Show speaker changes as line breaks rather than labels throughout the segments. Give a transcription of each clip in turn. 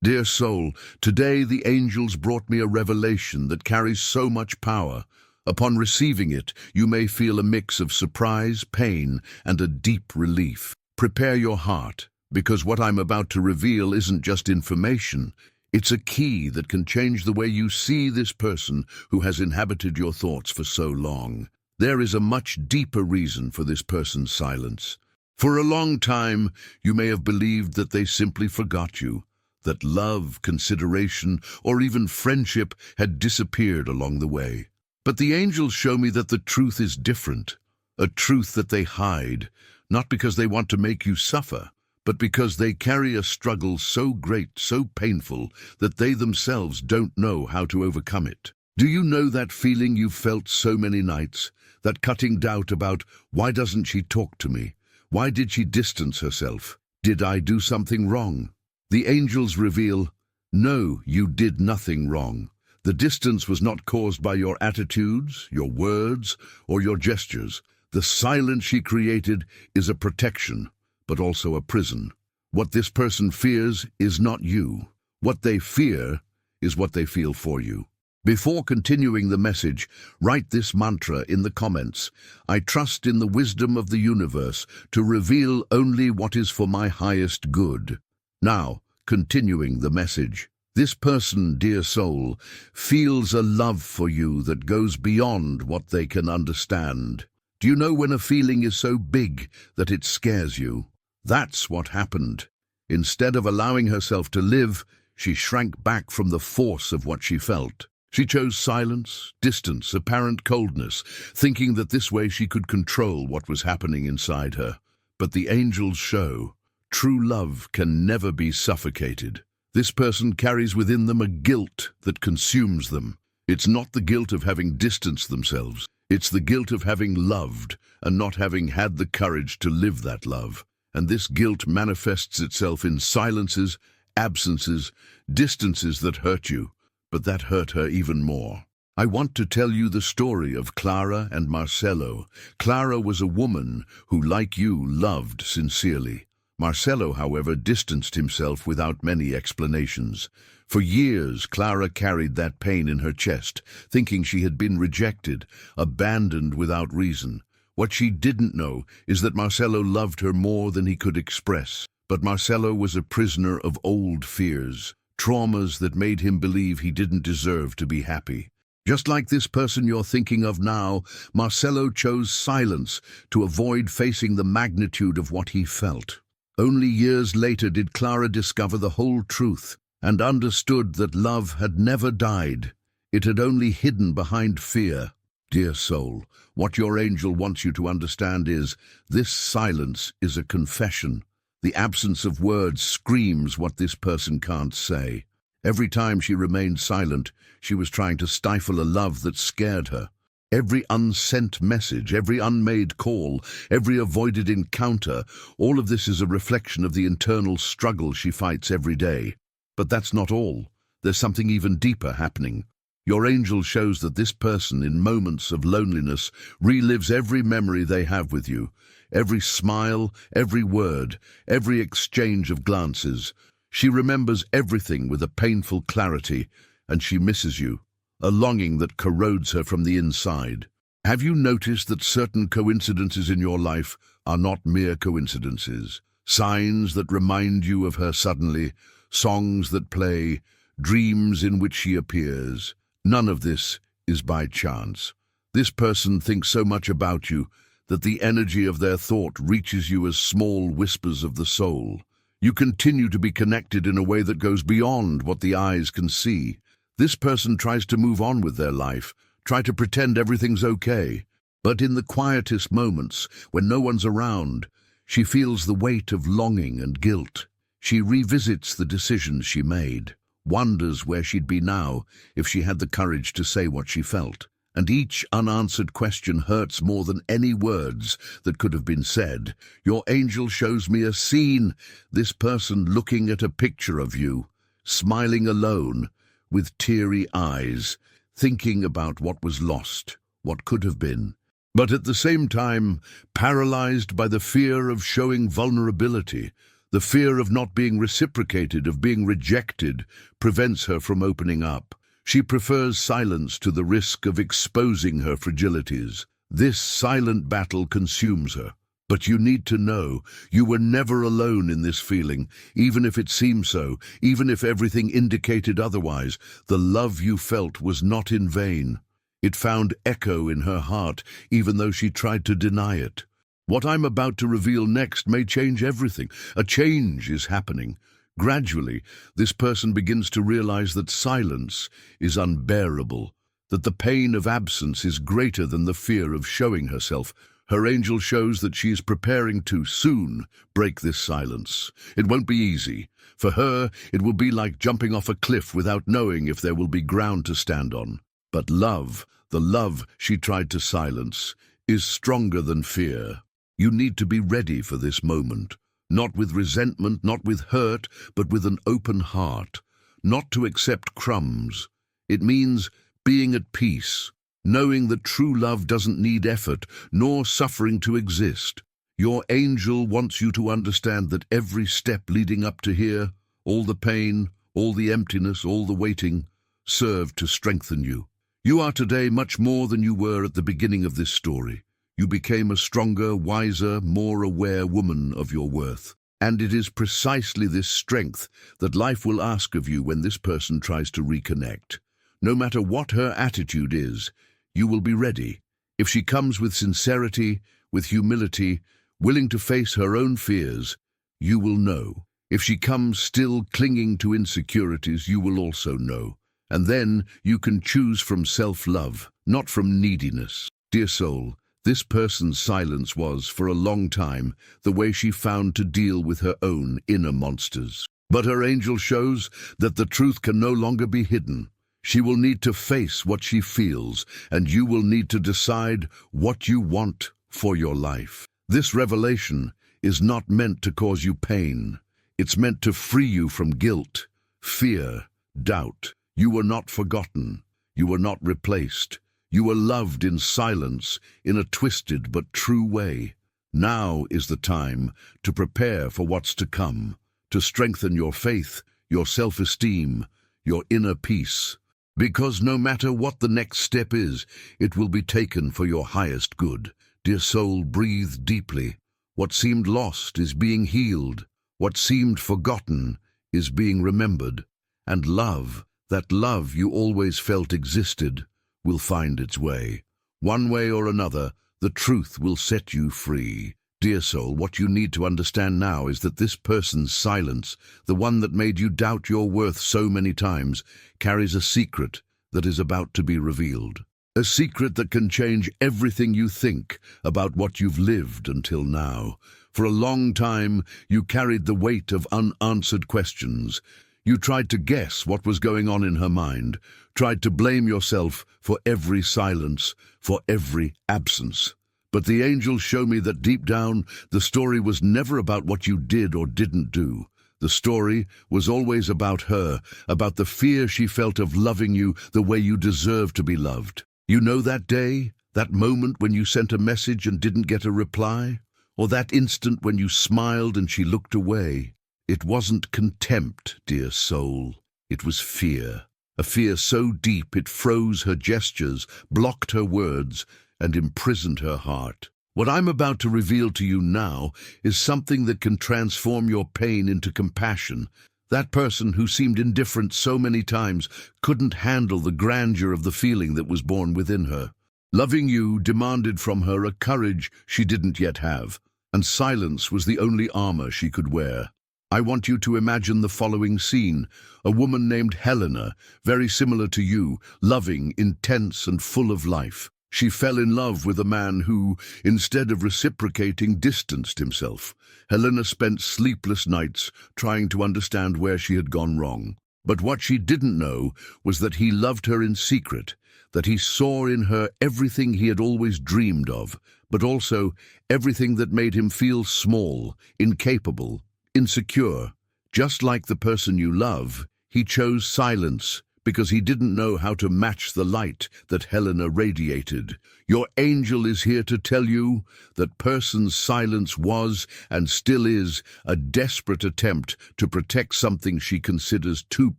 Dear soul, today the angels brought me a revelation that carries so much power. Upon receiving it, you may feel a mix of surprise, pain, and a deep relief. Prepare your heart, because what I'm about to reveal isn't just information. It's a key that can change the way you see this person who has inhabited your thoughts for so long. There is a much deeper reason for this person's silence. For a long time, you may have believed that they simply forgot you, that love, consideration, or even friendship had disappeared along the way. But the angels show me that the truth is different, a truth that they hide, not because they want to make you suffer, but because they carry a struggle so great, so painful, that they themselves don't know how to overcome it. Do you know that feeling you've felt so many nights? That cutting doubt about, why doesn't she talk to me? Why did she distance herself? Did I do something wrong? The angels reveal, no, you did nothing wrong. The distance was not caused by your attitudes, your words, or your gestures. The silence she created is a protection, but also a prison. What this person fears is not you. What they fear is what they feel for you. Before continuing the message, write this mantra in the comments. I trust in the wisdom of the universe to reveal only what is for my highest good. Now, continuing the message. This person, dear soul, feels a love for you that goes beyond what they can understand. Do you know when a feeling is so big that it scares you? That's what happened. Instead of allowing herself to live, she shrank back from the force of what she felt. She chose silence, distance, apparent coldness, thinking that this way she could control what was happening inside her. But the angels show, true love can never be suffocated. This person carries within them a guilt that consumes them. It's not the guilt of having distanced themselves. It's the guilt of having loved and not having had the courage to live that love. And this guilt manifests itself in silences, absences, distances that hurt you, but that hurt her even more. I want to tell you the story of Clara and Marcelo. Clara was a woman who, like you, loved sincerely. Marcelo, however, distanced himself without many explanations. For years, Clara carried that pain in her chest, thinking she had been rejected, abandoned without reason. What she didn't know is that Marcelo loved her more than he could express. But Marcelo was a prisoner of old fears, traumas that made him believe he didn't deserve to be happy. Just like this person you're thinking of now, Marcelo chose silence to avoid facing the magnitude of what he felt. Only years later did Clara discover the whole truth and understood that love had never died. It had only hidden behind fear. Dear soul, what your angel wants you to understand is, this silence is a confession. The absence of words screams what this person can't say. Every time she remained silent, she was trying to stifle a love that scared her. Every unsent message, every unmade call, every avoided encounter, all of this is a reflection of the internal struggle she fights every day. But that's not all. There's something even deeper happening. Your angel shows that this person, in moments of loneliness, relives every memory they have with you, every smile, every word, every exchange of glances. She remembers everything with a painful clarity, and she misses you, a longing that corrodes her from the inside. Have you noticed that certain coincidences in your life are not mere coincidences? Signs that remind you of her suddenly, songs that play, dreams in which she appears. None of this is by chance. This person thinks so much about you that the energy of their thought reaches you as small whispers of the soul. You continue to be connected in a way that goes beyond what the eyes can see. This person tries to move on with their life, try to pretend everything's okay. But in the quietest moments, when no one's around, she feels the weight of longing and guilt. She revisits the decisions she made, wonders where she'd be now if she had the courage to say what she felt. And each unanswered question hurts more than any words that could have been said. Your angel shows me a scene, this person looking at a picture of you, smiling alone, with teary eyes, thinking about what was lost, what could have been, but at the same time paralyzed by the fear of showing vulnerability, The fear of not being reciprocated, of being rejected, prevents her from opening up. She prefers silence to the risk of exposing her fragilities. This silent battle consumes her. But you need to know, you were never alone in this feeling, even if it seemed so, even if everything indicated otherwise. The love you felt was not in vain. It found echo in her heart, even though she tried to deny it. What I'm about to reveal next may change everything. A change is happening. Gradually, this person begins to realize that silence is unbearable, that the pain of absence is greater than the fear of showing herself. Her angel shows that she is preparing to soon break this silence. It won't be easy. For her, it will be like jumping off a cliff without knowing if there will be ground to stand on. But love, the love she tried to silence, is stronger than fear. You need to be ready for this moment, not with resentment, not with hurt, but with an open heart. Not to accept crumbs. It means being at peace, knowing that true love doesn't need effort, nor suffering to exist. Your angel wants you to understand that every step leading up to here, all the pain, all the emptiness, all the waiting, served to strengthen you. You are today much more than you were at the beginning of this story. You became a stronger, wiser, more aware woman of your worth. And it is precisely this strength that life will ask of you when this person tries to reconnect. No matter what her attitude is, you will be ready. If she comes with sincerity, with humility, willing to face her own fears, you will know. If she comes still clinging to insecurities, you will also know. And then you can choose from self-love, not from neediness. Dear soul, this person's silence was, for a long time, the way she found to deal with her own inner monsters. But her angel shows that the truth can no longer be hidden. She will need to face what she feels, and you will need to decide what you want for your life. This revelation is not meant to cause you pain. It's meant to free you from guilt, fear, doubt. You were not forgotten. You were not replaced. You were loved in silence, in a twisted but true way. Now is the time to prepare for what's to come, to strengthen your faith, your self-esteem, your inner peace. Because no matter what the next step is, it will be taken for your highest good. Dear soul, breathe deeply. What seemed lost is being healed. What seemed forgotten is being remembered. And love, that love you always felt existed, will find its way. One way or another, the truth will set you free. Dear soul, what you need to understand now is that this person's silence, the one that made you doubt your worth so many times, carries a secret that is about to be revealed. A secret that can change everything you think about what you've lived until now. For a long time, you carried the weight of unanswered questions. You tried to guess what was going on in her mind, tried to blame yourself for every silence, for every absence. But the angels show me that deep down, the story was never about what you did or didn't do. The story was always about her, about the fear she felt of loving you the way you deserved to be loved. You know that day, that moment when you sent a message and didn't get a reply? Or that instant when you smiled and she looked away? It wasn't contempt, dear soul. It was fear. A fear so deep it froze her gestures, blocked her words, and imprisoned her heart. What I'm about to reveal to you now is something that can transform your pain into compassion. That person who seemed indifferent so many times couldn't handle the grandeur of the feeling that was born within her. Loving you demanded from her a courage she didn't yet have, and silence was the only armor she could wear. I want you to imagine the following scene. A woman named Helena, very similar to you, loving, intense, and full of life. She fell in love with a man who, instead of reciprocating, distanced himself. Helena spent sleepless nights trying to understand where she had gone wrong. But what she didn't know was that he loved her in secret, that he saw in her everything he had always dreamed of, but also everything that made him feel small, incapable, insecure. Just like the person you love, he chose silence because he didn't know how to match the light that Helena radiated. Your angel is here to tell you that person's silence was, and still is, a desperate attempt to protect something she considers too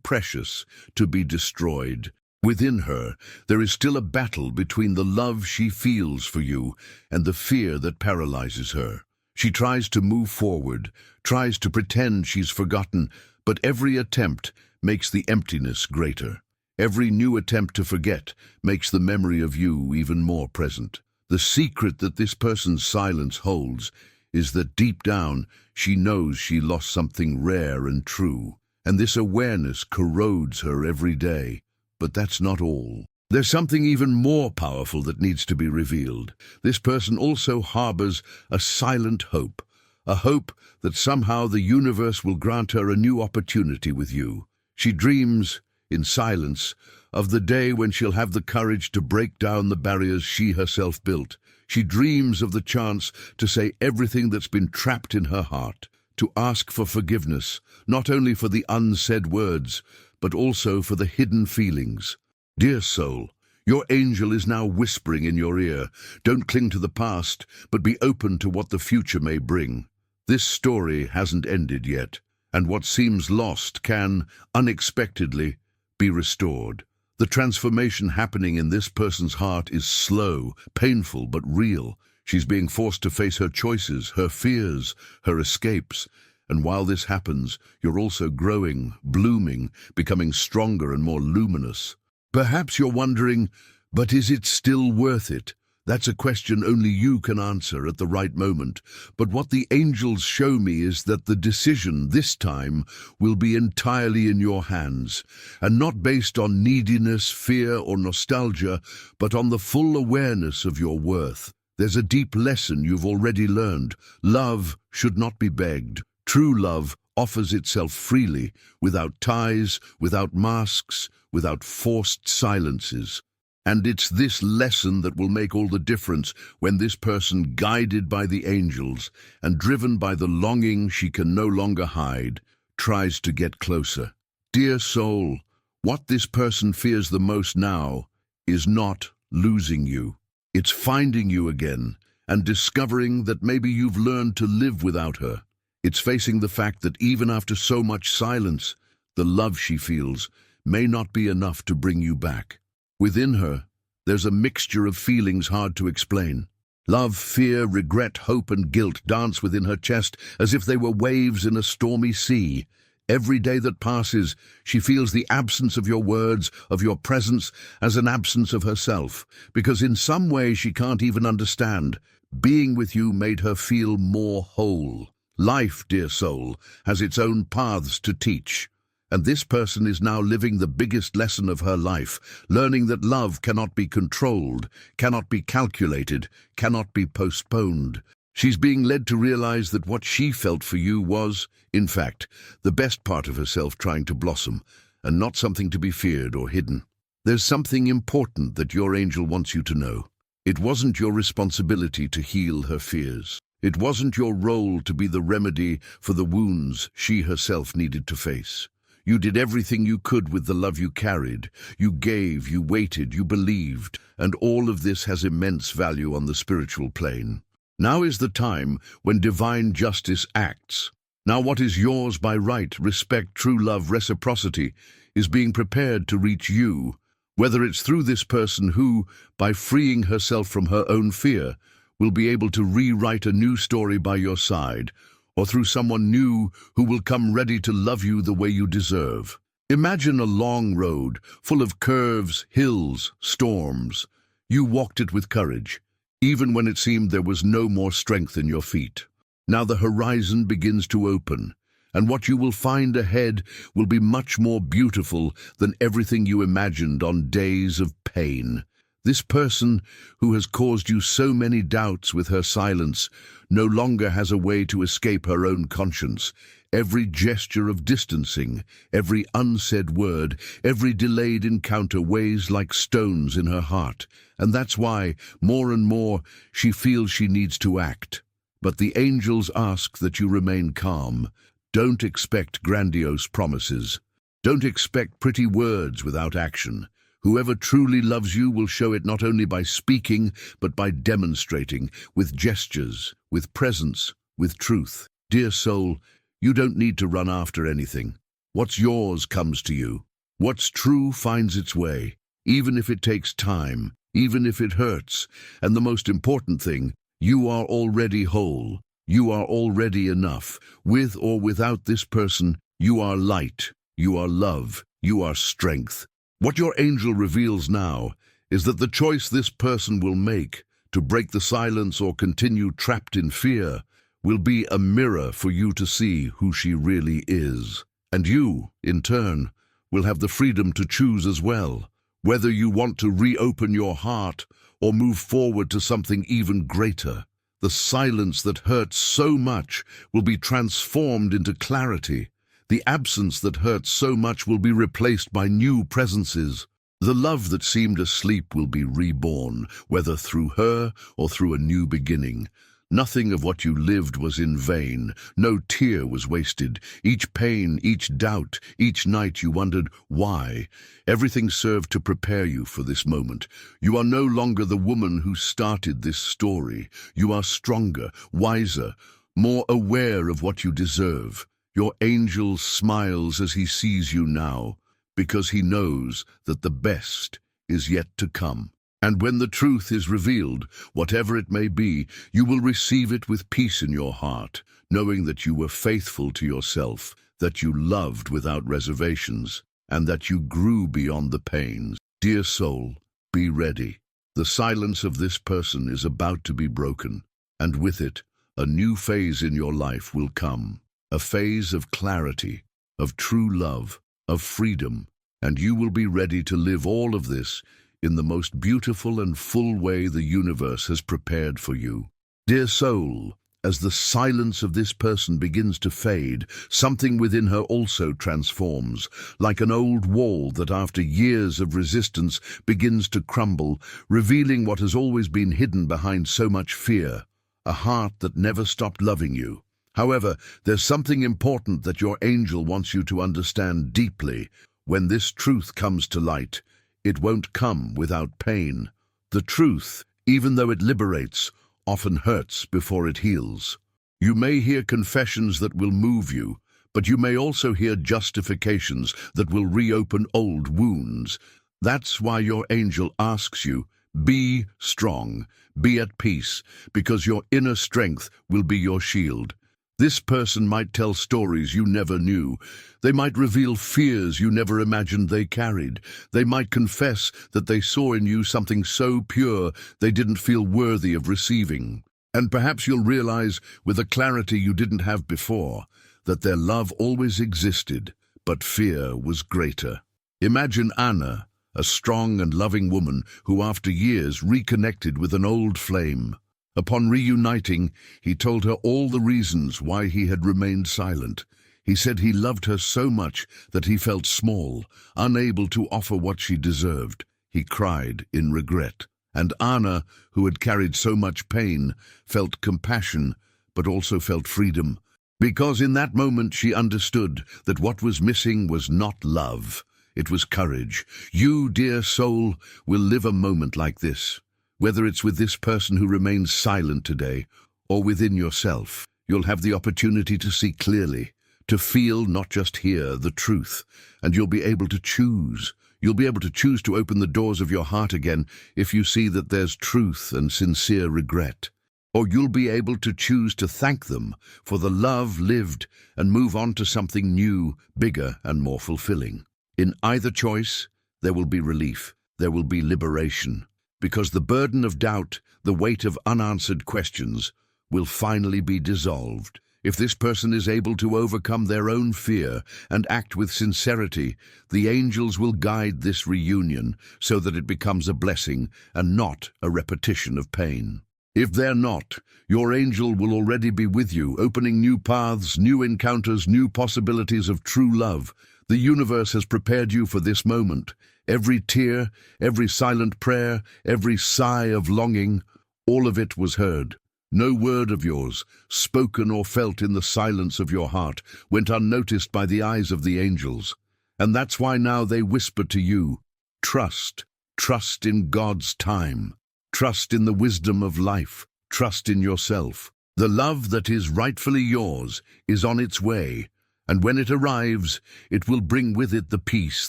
precious to be destroyed. Within her, there is still a battle between the love she feels for you and the fear that paralyzes her. She tries to move forward, tries to pretend she's forgotten, but every attempt makes the emptiness greater. Every new attempt to forget makes the memory of you even more present. The secret that this person's silence holds is that deep down she knows she lost something rare and true, and this awareness corrodes her every day. But that's not all. There's something even more powerful that needs to be revealed. This person also harbors a silent hope, a hope that somehow the universe will grant her a new opportunity with you. She dreams, in silence, of the day when she'll have the courage to break down the barriers she herself built. She dreams of the chance to say everything that's been trapped in her heart, to ask for forgiveness, not only for the unsaid words, but also for the hidden feelings. Dear soul, your angel is now whispering in your ear. Don't cling to the past, but be open to what the future may bring. This story hasn't ended yet, and what seems lost can, unexpectedly, be restored. The transformation happening in this person's heart is slow, painful, but real. She's being forced to face her choices, her fears, her escapes. And while this happens, you're also growing, blooming, becoming stronger and more luminous. Perhaps you're wondering, but is it still worth it? That's a question only you can answer at the right moment. But what the angels show me is that the decision this time will be entirely in your hands, and not based on neediness, fear, or nostalgia, but on the full awareness of your worth. There's a deep lesson you've already learned. Love should not be begged. True love offers itself freely, without ties, without masks, without forced silences. And it's this lesson that will make all the difference when this person, guided by the angels and driven by the longing she can no longer hide, tries to get closer. Dear soul, what this person fears the most now is not losing you. It's finding you again and discovering that maybe you've learned to live without her. It's facing the fact that even after so much silence, the love she feels may not be enough to bring you back. Within her, there's a mixture of feelings hard to explain. Love, fear, regret, hope, and guilt dance within her chest as if they were waves in a stormy sea. Every day that passes, she feels the absence of your words, of your presence, as an absence of herself, because in some way she can't even understand. Being with you made her feel more whole. Life, dear soul, has its own paths to teach. And this person is now living the biggest lesson of her life, learning that love cannot be controlled, cannot be calculated, cannot be postponed. She's being led to realize that what she felt for you was, in fact, the best part of herself trying to blossom, and not something to be feared or hidden. There's something important that your angel wants you to know. It wasn't your responsibility to heal her fears. It wasn't your role to be the remedy for the wounds she herself needed to face. You did everything you could with the love you carried. You gave, you waited, you believed, and all of this has immense value on the spiritual plane. Now is the time when divine justice acts. Now what is yours by right, respect, true love, reciprocity, is being prepared to reach you, whether it's through this person who, by freeing herself from her own fear, will be able to rewrite a new story by your side, or through someone new who will come ready to love you the way you deserve. Imagine a long road, full of curves, hills, storms. You walked it with courage, even when it seemed there was no more strength in your feet. Now the horizon begins to open, and what you will find ahead will be much more beautiful than everything you imagined on days of pain. This person who has caused you so many doubts with her silence no longer has a way to escape her own conscience. Every gesture of distancing, every unsaid word, every delayed encounter weighs like stones in her heart, and that's why, more and more, she feels she needs to act. But the angels ask that you remain calm. Don't expect grandiose promises. Don't expect pretty words without action. Whoever truly loves you will show it not only by speaking, but by demonstrating, with gestures, with presence, with truth. Dear soul, you don't need to run after anything. What's yours comes to you. What's true finds its way, even if it takes time, even if it hurts. And the most important thing, you are already whole. You are already enough. With or without this person, you are light, you are love, you are strength. What your angel reveals now is that the choice this person will make to break the silence or continue trapped in fear will be a mirror for you to see who she really is. And you, in turn, will have the freedom to choose as well, whether you want to reopen your heart or move forward to something even greater. The silence that hurts so much will be transformed into clarity. The absence that hurts so much will be replaced by new presences. The love that seemed asleep will be reborn, whether through her or through a new beginning. Nothing of what you lived was in vain. No tear was wasted. Each pain, each doubt, each night you wondered why. Everything served to prepare you for this moment. You are no longer the woman who started this story. You are stronger, wiser, more aware of what you deserve. Your angel smiles as he sees you now, because he knows that the best is yet to come. And when the truth is revealed, whatever it may be, you will receive it with peace in your heart, knowing that you were faithful to yourself, that you loved without reservations, and that you grew beyond the pains. Dear soul, be ready. The silence of this person is about to be broken, and with it, a new phase in your life will come. A phase of clarity, of true love, of freedom, and you will be ready to live all of this in the most beautiful and full way the universe has prepared for you. Dear soul, as the silence of this person begins to fade, something within her also transforms, like an old wall that after years of resistance begins to crumble, revealing what has always been hidden behind so much fear, a heart that never stopped loving you. However, there's something important that your angel wants you to understand deeply. When this truth comes to light, it won't come without pain. The truth, even though it liberates, often hurts before it heals. You may hear confessions that will move you, but you may also hear justifications that will reopen old wounds. That's why your angel asks you, be strong, be at peace, because your inner strength will be your shield. This person might tell stories you never knew. They might reveal fears you never imagined they carried. They might confess that they saw in you something so pure they didn't feel worthy of receiving. And perhaps you'll realize, with a clarity you didn't have before, that their love always existed, but fear was greater. Imagine Anna, a strong and loving woman who after years reconnected with an old flame. Upon reuniting, he told her all the reasons why he had remained silent. He said he loved her so much that he felt small, unable to offer what she deserved. He cried in regret. And Anna, who had carried so much pain, felt compassion, but also felt freedom. Because in that moment she understood that what was missing was not love, it was courage. You, dear soul, will live a moment like this. Whether it's with this person who remains silent today, or within yourself, you'll have the opportunity to see clearly, to feel, not just hear, the truth, and you'll be able to choose. You'll be able to choose to open the doors of your heart again if you see that there's truth and sincere regret. Or you'll be able to choose to thank them for the love lived and move on to something new, bigger, and more fulfilling. In either choice, there will be relief, there will be liberation. Because the burden of doubt, the weight of unanswered questions, will finally be dissolved. If this person is able to overcome their own fear and act with sincerity, the angels will guide this reunion so that it becomes a blessing and not a repetition of pain. If they're not, your angel will already be with you, opening new paths, new encounters, new possibilities of true love. The universe has prepared you for this moment. Every tear, every silent prayer, every sigh of longing, all of it was heard. No word of yours, spoken or felt in the silence of your heart, went unnoticed by the eyes of the angels. And that's why now they whisper to you, trust, trust in God's time, trust in the wisdom of life, trust in yourself. The love that is rightfully yours is on its way, and when it arrives, it will bring with it the peace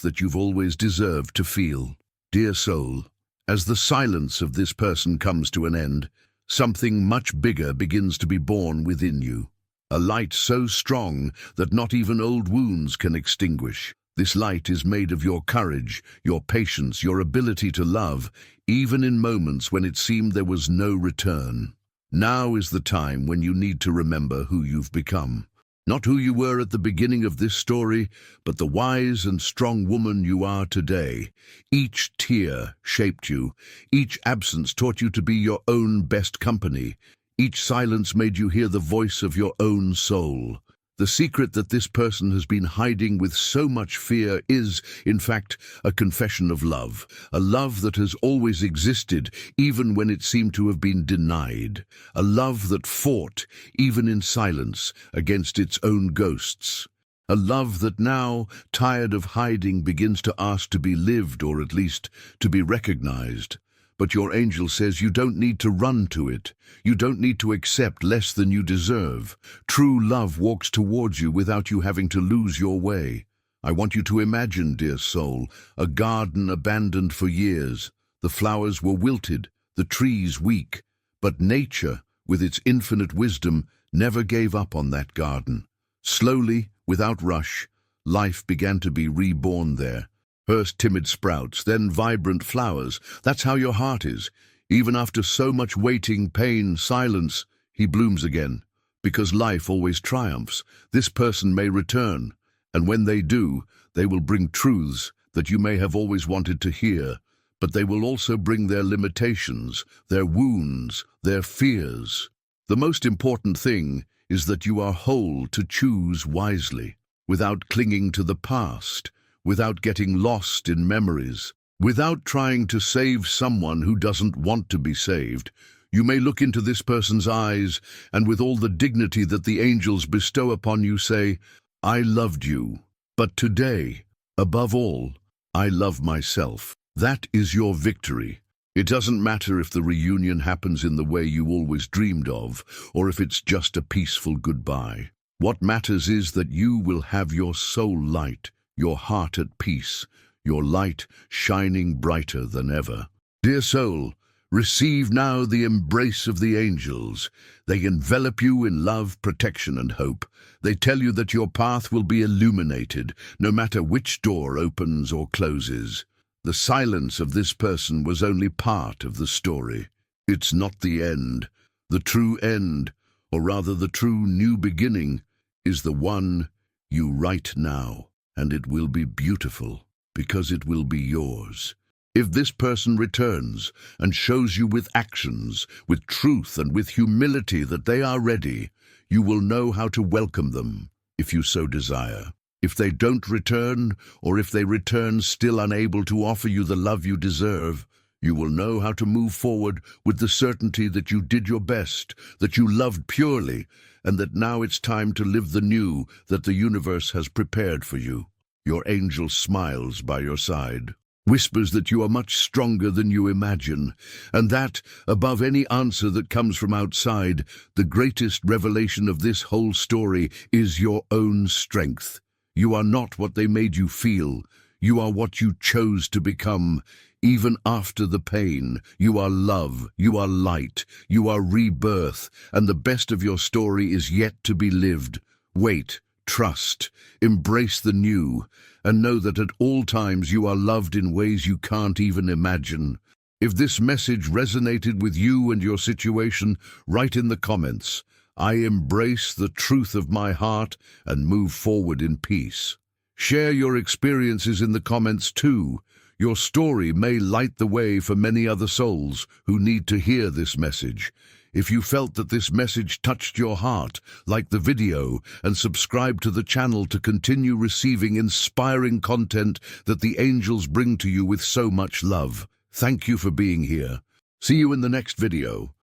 that you've always deserved to feel. Dear soul, as the silence of this person comes to an end, something much bigger begins to be born within you. A light so strong that not even old wounds can extinguish. This light is made of your courage, your patience, your ability to love, even in moments when it seemed there was no return. Now is the time when you need to remember who you've become. Not who you were at the beginning of this story, but the wise and strong woman you are today. Each tear shaped you. Each absence taught you to be your own best company. Each silence made you hear the voice of your own soul. The secret that this person has been hiding with so much fear is, in fact, a confession of love, a love that has always existed, even when it seemed to have been denied, a love that fought, even in silence, against its own ghosts, a love that now, tired of hiding, begins to ask to be lived, or at least to be recognized. But your angel says you don't need to run to it. You don't need to accept less than you deserve. True love walks towards you without you having to lose your way. I want you to imagine, dear soul, a garden abandoned for years. The flowers were wilted, the trees weak, but nature, with its infinite wisdom, never gave up on that garden. Slowly, without rush, life began to be reborn there. First timid sprouts, then vibrant flowers. That's how your heart is. Even after so much waiting, pain, silence, he blooms again. Because life always triumphs. This person may return, and when they do, they will bring truths that you may have always wanted to hear, but they will also bring their limitations, their wounds, their fears. The most important thing is that you are whole to choose wisely, without clinging to the past, without getting lost in memories, without trying to save someone who doesn't want to be saved. You may look into this person's eyes and with all the dignity that the angels bestow upon you say, I loved you, but today, above all, I love myself. That is your victory. It doesn't matter if the reunion happens in the way you always dreamed of, or if it's just a peaceful goodbye. What matters is that you will have your soul light, your heart at peace, your light shining brighter than ever. Dear soul, receive now the embrace of the angels. They envelop you in love, protection, and hope. They tell you that your path will be illuminated, no matter which door opens or closes. The silence of this person was only part of the story. It's not the end. The true end, or rather the true new beginning, is the one you write now. And it will be beautiful, because it will be yours. If this person returns and shows you with actions, with truth and with humility that they are ready, you will know how to welcome them, if you so desire. If they don't return, or if they return still unable to offer you the love you deserve, you will know how to move forward with the certainty that you did your best, that you loved purely, and that now it's time to live the new that the universe has prepared for you. Your angel smiles by your side, whispers that you are much stronger than you imagine, and that, above any answer that comes from outside, the greatest revelation of this whole story is your own strength. You are not what they made you feel. You are what you chose to become. Even after the pain, you are love, you are light, you are rebirth, and the best of your story is yet to be lived. Wait, trust, embrace the new, and know that at all times you are loved in ways you can't even imagine. If this message resonated with you and your situation, write in the comments, I embrace the truth of my heart and move forward in peace. Share your experiences in the comments too. Your story may light the way for many other souls who need to hear this message. If you felt that this message touched your heart, like the video and subscribe to the channel to continue receiving inspiring content that the angels bring to you with so much love. Thank you for being here. See you in the next video.